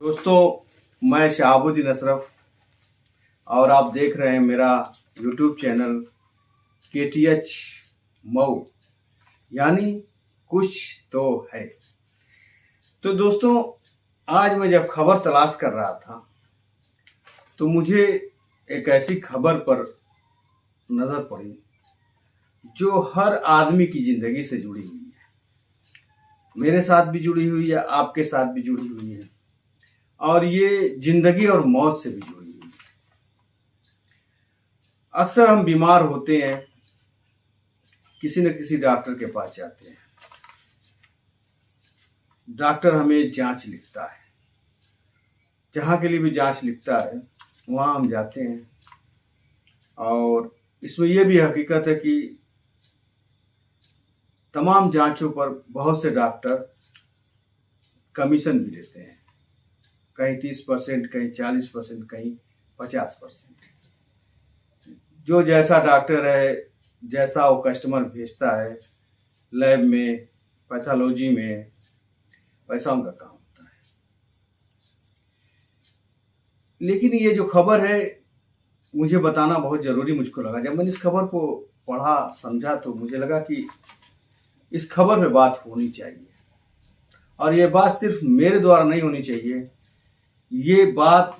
दोस्तों, मैं शहाबुद्दीन अशरफ और आप देख रहे हैं मेरा यूट्यूब चैनल KTH मऊ, यानी कुछ तो है। तो दोस्तों, आज मैं जब खबर तलाश कर रहा था तो मुझे एक ऐसी खबर पर नज़र पड़ी जो हर आदमी की ज़िंदगी से जुड़ी हुई है। मेरे साथ भी जुड़ी हुई है, आपके साथ भी जुड़ी हुई है और ये जिंदगी और मौत से भी जुड़ी हुई है। अक्सर हम बीमार होते हैं, किसी न किसी डॉक्टर के पास जाते हैं। डॉक्टर हमें जांच लिखता है, जहाँ के लिए भी जांच लिखता है वहाँ हम जाते हैं। और इसमें यह भी हकीकत है कि तमाम जांचों पर बहुत से डॉक्टर कमीशन भी लेते हैं, कहीं 30%, कहीं 40%, कहीं 50%। जो जैसा डॉक्टर है, जैसा वो कस्टमर भेजता है लैब में, पैथोलॉजी में, वैसा उनका काम होता है। लेकिन ये जो खबर है, मुझे बताना बहुत ज़रूरी मुझको लगा। जब मैंने इस खबर को पढ़ा, समझा, तो मुझे लगा कि इस खबर पे बात होनी चाहिए। और ये बात सिर्फ मेरे द्वारा नहीं होनी चाहिए, ये बात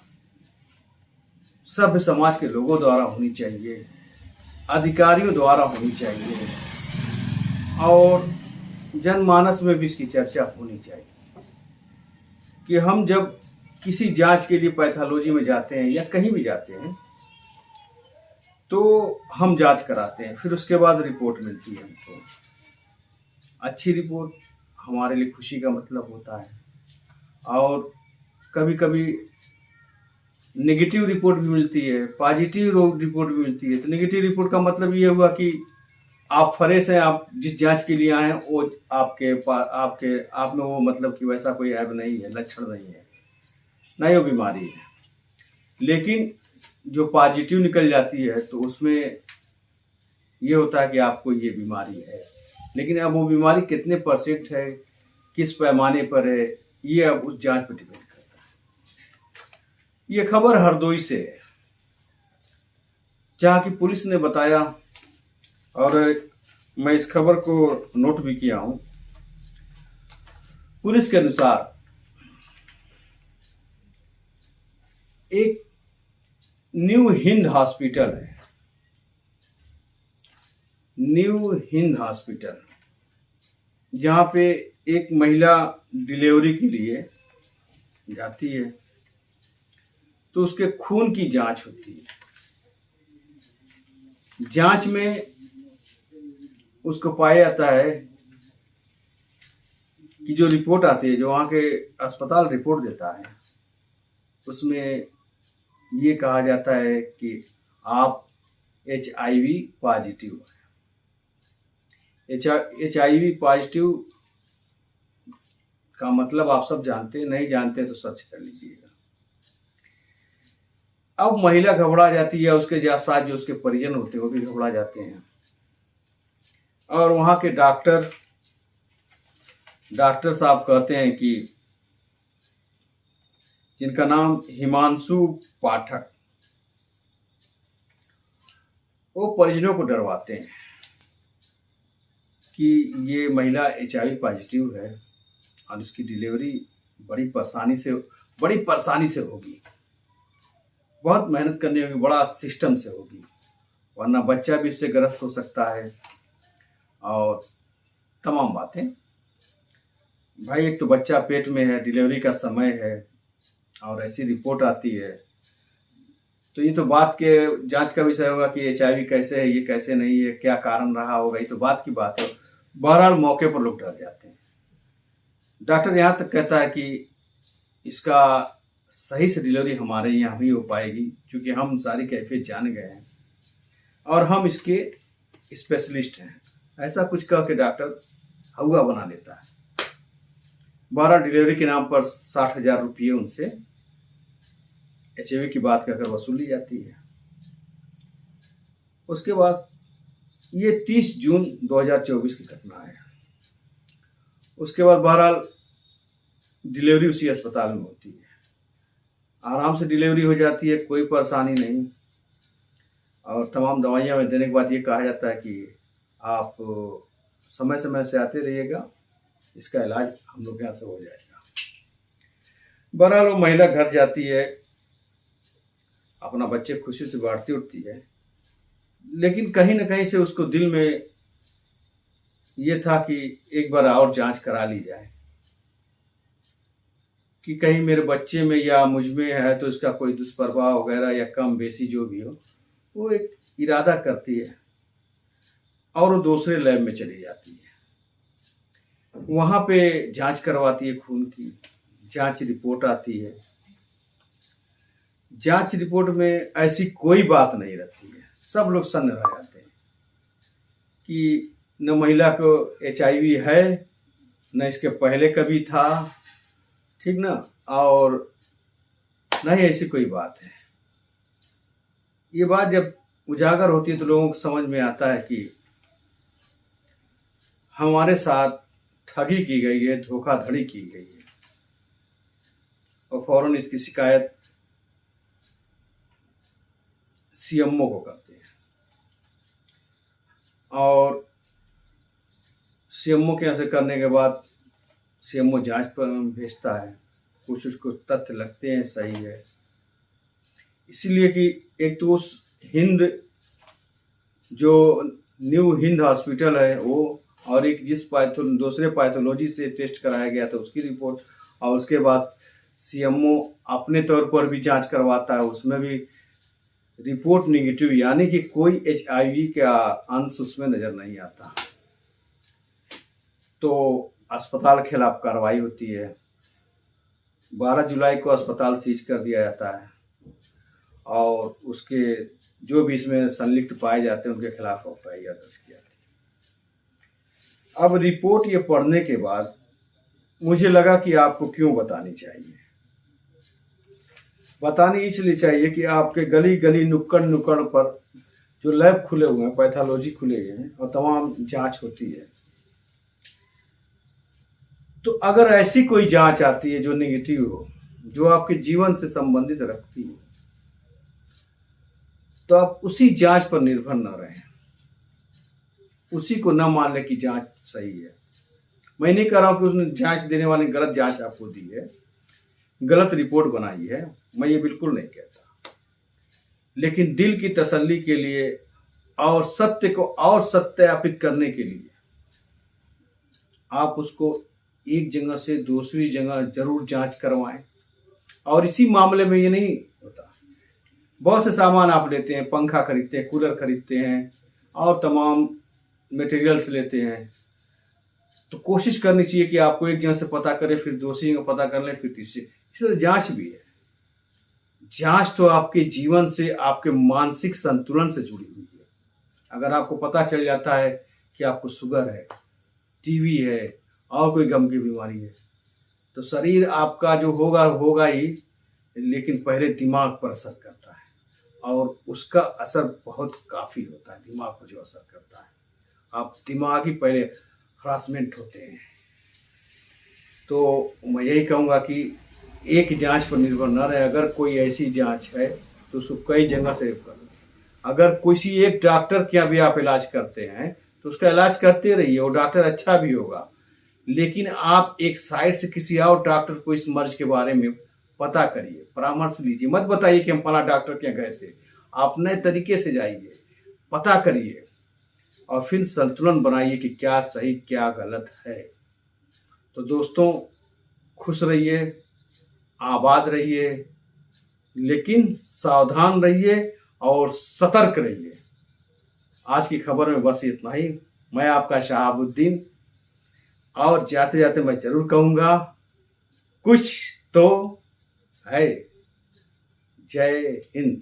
सभ्य समाज के लोगों द्वारा होनी चाहिए, अधिकारियों द्वारा होनी चाहिए और जनमानस में भी इसकी चर्चा होनी चाहिए कि हम जब किसी जांच के लिए पैथोलॉजी में जाते हैं या कहीं भी जाते हैं तो हम जांच कराते हैं, फिर उसके बाद रिपोर्ट मिलती है हमको। अच्छी रिपोर्ट हमारे लिए खुशी का मतलब होता है और कभी कभी नेगेटिव रिपोर्ट भी मिलती है, पॉजिटिव रिपोर्ट भी मिलती है। तो नेगेटिव रिपोर्ट का मतलब ये हुआ कि आप फ्रेश हैं, आप जिस जांच के लिए आए हैं वो आप में वो मतलब कि वैसा कोई ऐब नहीं है, लक्षण नहीं है, ना ही वो बीमारी है। लेकिन जो पॉजिटिव निकल जाती है तो उसमें ये होता है कि आपको ये बीमारी है, लेकिन अब वो बीमारी कितने % है, किस पैमाने पर है, ये अब उस जांच पर डिपेंड करता है। ये खबर हरदोई से है, जहाँ की पुलिस ने बताया और मैं इस खबर को नोट भी किया हूँ। पुलिस के अनुसार एक न्यू हिंद हॉस्पिटल है, न्यू हिंद हॉस्पिटल, जहाँ पे एक महिला डिलीवरी के लिए जाती है तो उसके खून की जांच होती है। जांच में उसको पाया जाता है कि जो रिपोर्ट आती है, जो वहाँ के अस्पताल रिपोर्ट देता है, उसमें ये कहा जाता है कि आप HIV पॉजिटिव है। HIV पॉजिटिव का मतलब आप सब जानते हैं, नहीं जानते तो सर्च कर लीजिएगा। अब महिला घबरा जाती है, उसके साथ जो उसके परिजन होते हैं वो भी घबरा जाते हैं और वहाँ के डॉक्टर साहब कहते हैं कि जिनका नाम हिमांशु पाठक, वो परिजनों को डरवाते हैं कि ये महिला HIV पॉजिटिव है और इसकी डिलीवरी बड़ी परेशानी से होगी, बहुत मेहनत करनी होगी, बड़ा सिस्टम से होगी, वरना बच्चा भी इससे ग्रस्त हो सकता है और तमाम बातें। भाई, एक तो बच्चा पेट में है, डिलीवरी का समय है और ऐसी रिपोर्ट आती है, तो ये तो बात के जांच का विषय होगा कि HIV कैसे है, ये कैसे नहीं है, क्या कारण रहा होगा, ये तो बात की बात है। बहरहाल मौके पर लोग डर जाते हैं। डॉक्टर यहाँ तक कहता है कि इसका सही से डिलीवरी हमारे यहाँ ही हो पाएगी, क्योंकि हम सारी कैफियत जान गए हैं और हम इसके स्पेशलिस्ट हैं। ऐसा कुछ कह के डॉक्टर हवा बना लेता है। 12 डिलीवरी के नाम पर 60,000 रुपये उनसे HIV की बात कहकर वसूली जाती है। उसके बाद ये 30 जून 2024 की घटना है। उसके बाद बहरहाल डिलीवरी उसी अस्पताल में होती है। आराम से डिलीवरी हो जाती है, कोई परेशानी नहीं। और तमाम दवाइयाँ में देने के बाद ये कहा जाता है कि आप समय समय से आते रहिएगा, इसका इलाज हम लोग के यहाँ से हो जाएगा। बहरहाल वो महिला घर जाती है, अपना बच्चे खुशी से बांटती उठती है, लेकिन कहीं न कहीं से उसको दिल में ये था कि एक बार और जांच करा ली जाए कि कहीं मेरे बच्चे में या मुझ में है तो इसका कोई दुष्प्रभाव वगैरह या कम बेसी जो भी हो। वो एक इरादा करती है और वो दूसरे लैब में चली जाती है। वहाँ पे जांच करवाती है खून की, जांच रिपोर्ट आती है। जांच रिपोर्ट में ऐसी कोई बात नहीं रहती है। सब लोग सन्न रह जाते हैं कि न महिला को HIV है, न इसके पहले कभी था, ठीक ना, और न ही ऐसी कोई बात है। ये बात जब उजागर होती है तो लोगों को समझ में आता है कि हमारे साथ ठगी की गई है, धोखाधड़ी की गई है, और फौरन इसकी शिकायत CMO को करते हैं और CMO के यहाँ से करने के बाद CMO जांच पर भेजता है। कुछ उसको तथ्य लगते हैं सही है, इसलिए कि एक तो उस हिंद जो न्यू हिंद हॉस्पिटल है वो, और एक जिस दूसरे पैथोलॉजी से टेस्ट कराया गया था उसकी रिपोर्ट, और उसके बाद CMO अपने तौर पर भी जांच करवाता है, उसमें भी रिपोर्ट निगेटिव, यानी कि कोई HIV का अंश उसमें नजर नहीं आता। तो अस्पताल के खिलाफ कार्रवाई होती है। 12 जुलाई को अस्पताल सीज कर दिया जाता है और उसके जो भी इसमें संलिप्त पाए जाते हैं उनके खिलाफ FIR दर्ज किया जाती है। अब रिपोर्ट ये पढ़ने के बाद मुझे लगा कि आपको क्यों बतानी चाहिए। बतानी इसलिए चाहिए कि आपके गली गली नुक्कड़ नुक्कड़ पर जो लैब खुले हुए हैं, पैथोलॉजी खुले हुए हैं और तमाम जांच होती है, तो अगर ऐसी कोई जांच आती है जो नेगेटिव हो, जो आपके जीवन से संबंधित रखती है, तो आप उसी जांच पर निर्भर न रहें, उसी को न मान लें कि जांच सही है। मैं नहीं कह रहा हूं कि उसने जांच देने वाले गलत जांच आपको दी है, गलत रिपोर्ट बनाई है, मैं ये बिल्कुल नहीं कहता। लेकिन दिल की तसल्ली के लिए और सत्य को और सत्यापित करने के लिए आप उसको एक जगह से दूसरी जगह जरूर जांच करवाएं। और इसी मामले में ये नहीं होता, बहुत से सामान आप लेते हैं, पंखा खरीदते हैं, कूलर खरीदते हैं और तमाम मटेरियल्स लेते हैं, तो कोशिश करनी चाहिए कि आपको एक जगह से पता करें, फिर दूसरी जगह पता कर लें, फिर तीसरी। इसलिए जांच भी है। जांच तो आपके जीवन से, आपके मानसिक संतुलन से जुड़ी हुई है। अगर आपको पता चल जाता है कि आपको शुगर है, TB है और कोई गम की बीमारी है, तो शरीर आपका जो होगा ही, लेकिन पहले दिमाग पर असर करता है और उसका असर बहुत काफ़ी होता है। दिमाग पर जो असर करता है, आप दिमागी पहले हरासमेंट होते हैं। तो मैं यही कहूँगा कि एक जांच पर निर्भर न रहे। अगर कोई ऐसी जांच है तो उसको कई जगह से करें। अगर किसी एक डॉक्टर के यहाँ भी आप इलाज करते हैं तो उसका इलाज करते रहिए, वो डॉक्टर अच्छा भी होगा, लेकिन आप एक साइड से किसी और डॉक्टर को इस मर्ज के बारे में पता करिए, परामर्श लीजिए। मत बताइए कि हम फला डॉक्टर के यहाँ गए थे, आप नए तरीके से जाइए, पता करिए और फिर संतुलन बनाइए कि क्या सही क्या गलत है। तो दोस्तों, खुश रहिए, आबाद रहिए, लेकिन सावधान रहिए और सतर्क रहिए। आज की खबर में बस इतना ही। मैं आपका शहाबुद्दीन, और जाते जाते मैं जरूर कहूँगा, कुछ तो है। जय हिंद।